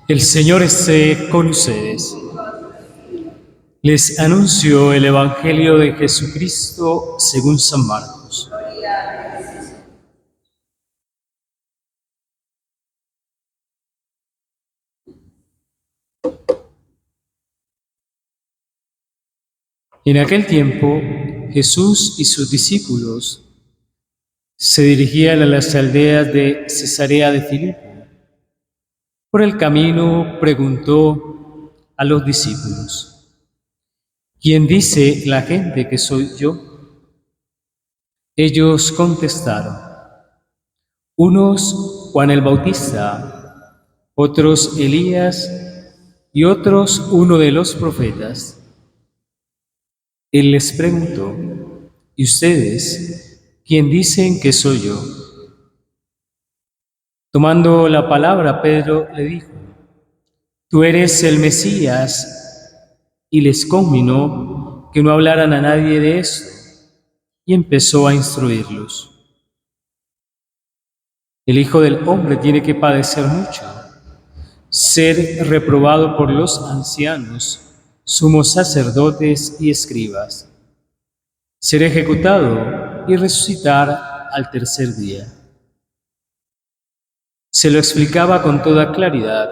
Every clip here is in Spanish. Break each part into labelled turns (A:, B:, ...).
A: El Señor esté con ustedes. Les anuncio el Evangelio de Jesucristo según San Marcos. En aquel tiempo, Jesús y sus discípulos se dirigían a las aldeas de Cesarea de Filipo. Por el camino preguntó a los discípulos: ¿quién dice la gente que soy yo? Ellos contestaron: unos Juan el Bautista, otros Elías y otros uno de los profetas. Él les preguntó: ¿y ustedes quién dicen que soy yo? Tomando la palabra, Pedro le dijo: tú eres el Mesías. Y les conminó que no hablaran a nadie de esto, y empezó a instruirlos. El Hijo del Hombre tiene que padecer mucho, ser reprobado por los ancianos, sumos sacerdotes y escribas, ser ejecutado y resucitar al tercer día. Se lo explicaba con toda claridad.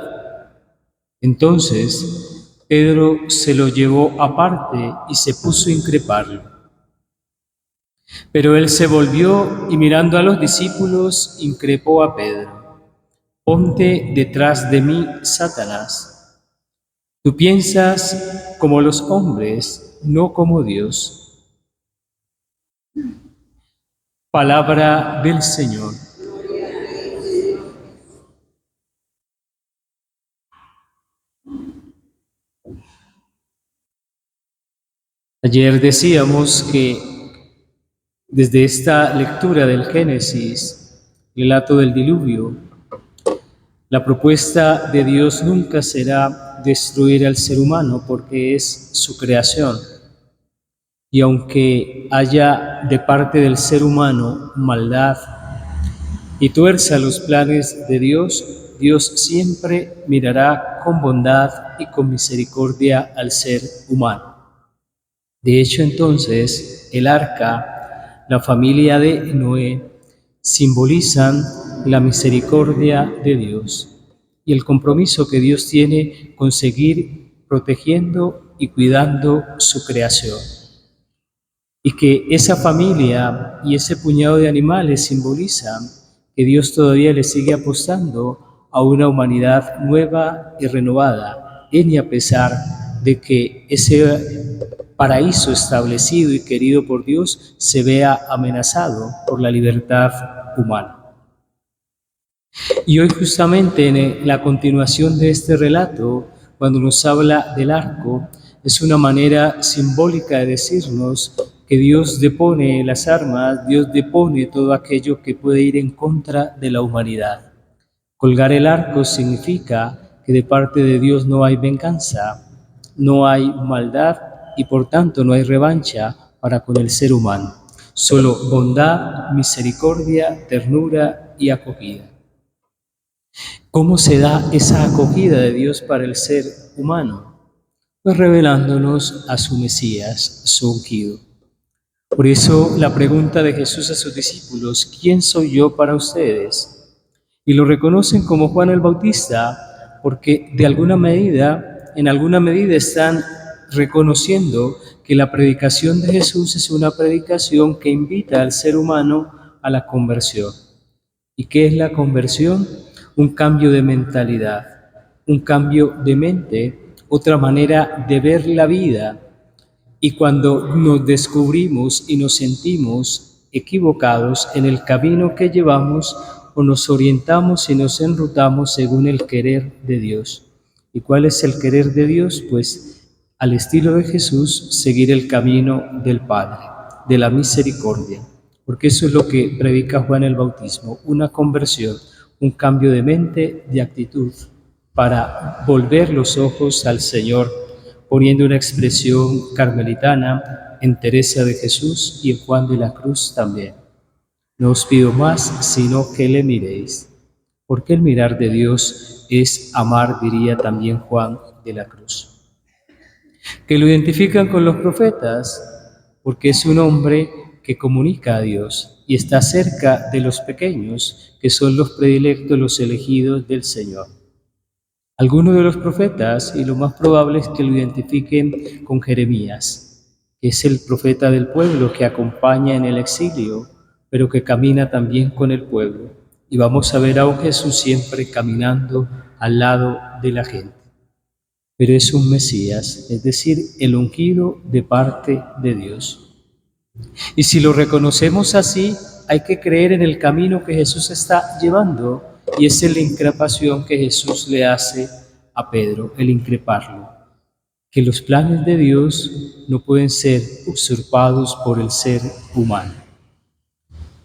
A: Entonces Pedro se lo llevó aparte y se puso a increparlo. Pero él se volvió y mirando a los discípulos, increpó a Pedro: ponte detrás de mí, Satanás. Tú piensas como los hombres, no como Dios. Palabra del Señor. Ayer decíamos que desde esta lectura del Génesis, relato del diluvio, la propuesta de Dios nunca será destruir al ser humano porque es su creación. Y aunque haya de parte del ser humano maldad y tuerza los planes de Dios, Dios siempre mirará con bondad y con misericordia al ser humano. De hecho, entonces, el arca, la familia de Noé, simbolizan la misericordia de Dios y el compromiso que Dios tiene con seguir protegiendo y cuidando su creación. Y que esa familia y ese puñado de animales simbolizan que Dios todavía le sigue apostando a una humanidad nueva y renovada, en y a pesar de que ese paraíso establecido y querido por Dios se vea amenazado por la libertad humana. Y hoy, justamente en la continuación de este relato, cuando nos habla del arco, es una manera simbólica de decirnos que Dios depone las armas, Dios depone todo aquello que puede ir en contra de la humanidad. Colgar el arco significa que de parte de Dios no hay venganza, no hay maldad y por tanto no hay revancha para con el ser humano. Solo bondad, misericordia, ternura y acogida. ¿Cómo se da esa acogida de Dios para el ser humano? Pues revelándonos a su Mesías, su ungido. Por eso la pregunta de Jesús a sus discípulos: ¿quién soy yo para ustedes? Y lo reconocen como Juan el Bautista porque en alguna medida están reconociendo que la predicación de Jesús es una predicación que invita al ser humano a la conversión. ¿Y qué es la conversión? Un cambio de mentalidad, un cambio de mente, otra manera de ver la vida. Y cuando nos descubrimos y nos sentimos equivocados en el camino que llevamos, o nos orientamos y nos enrutamos según el querer de Dios. ¿Y cuál es el querer de Dios? Pues, al estilo de Jesús, seguir el camino del Padre, de la misericordia. Porque eso es lo que predica Juan el Bautismo, una conversión, un cambio de mente, de actitud, para volver los ojos al Señor, poniendo una expresión carmelitana en Teresa de Jesús y en Juan de la Cruz también. No os pido más, sino que le miréis. porque el mirar de Dios es amar, diría también Juan de la Cruz. Que lo identifican con los profetas, porque es un hombre que comunica a Dios y está cerca de los pequeños, que son los predilectos, los elegidos del Señor. Algunos de los profetas, y lo más probable es que lo identifiquen con Jeremías, que es el profeta del pueblo que acompaña en el exilio, pero que camina también con el pueblo. Y vamos a ver a un Jesús siempre caminando al lado de la gente. Pero es un Mesías, es decir, el ungido de parte de Dios. Y si lo reconocemos así, hay que creer en el camino que Jesús está llevando, y es la increpación que Jesús le hace a Pedro, el increparlo. Que los planes de Dios no pueden ser usurpados por el ser humano.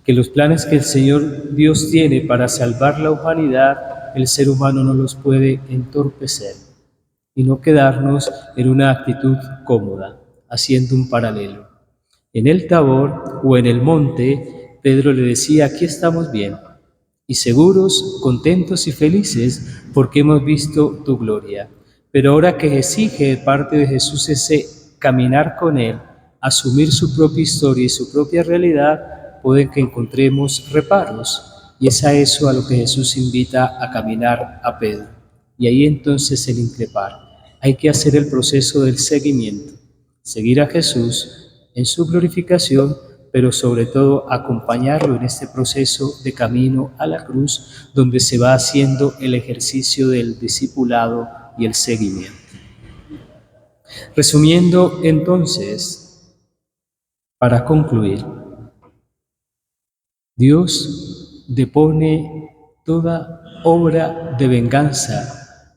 A: Que los planes que el Señor Dios tiene para salvar la humanidad, el ser humano no los puede entorpecer, y no quedarnos en una actitud cómoda, haciendo un paralelo. En el Tabor o en el monte, Pedro le decía: aquí estamos bien, y seguros, contentos y felices, porque hemos visto tu gloria. Pero ahora que exige de parte de Jesús ese caminar con Él, asumir su propia historia y su propia realidad, puede que encontremos reparos. Y es a eso a lo que Jesús invita a caminar a Pedro. Y ahí entonces el increpar. Hay que hacer el proceso del seguimiento. Seguir a Jesús en su glorificación, pero sobre todo acompañarlo en este proceso de camino a la cruz, donde se va haciendo el ejercicio del discipulado y el seguimiento. Resumiendo entonces, para concluir, Dios depone toda obra de venganza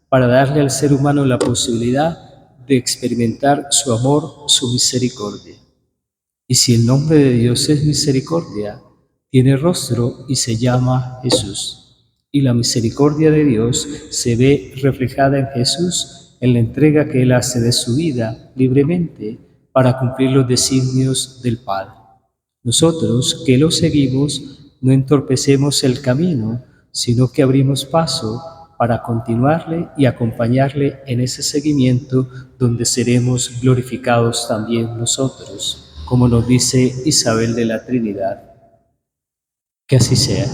A: para darle al ser humano la posibilidad de experimentar su amor, su misericordia. Y si el nombre de Dios es misericordia, tiene rostro y se llama Jesús. Y la misericordia de Dios se ve reflejada en Jesús, en la entrega que Él hace de su vida libremente para cumplir los designios del Padre. Nosotros, que lo seguimos, no entorpecemos el camino, sino que abrimos paso para continuarle y acompañarle en ese seguimiento donde seremos glorificados también nosotros, como nos dice Isabel de la Trinidad. Que así sea.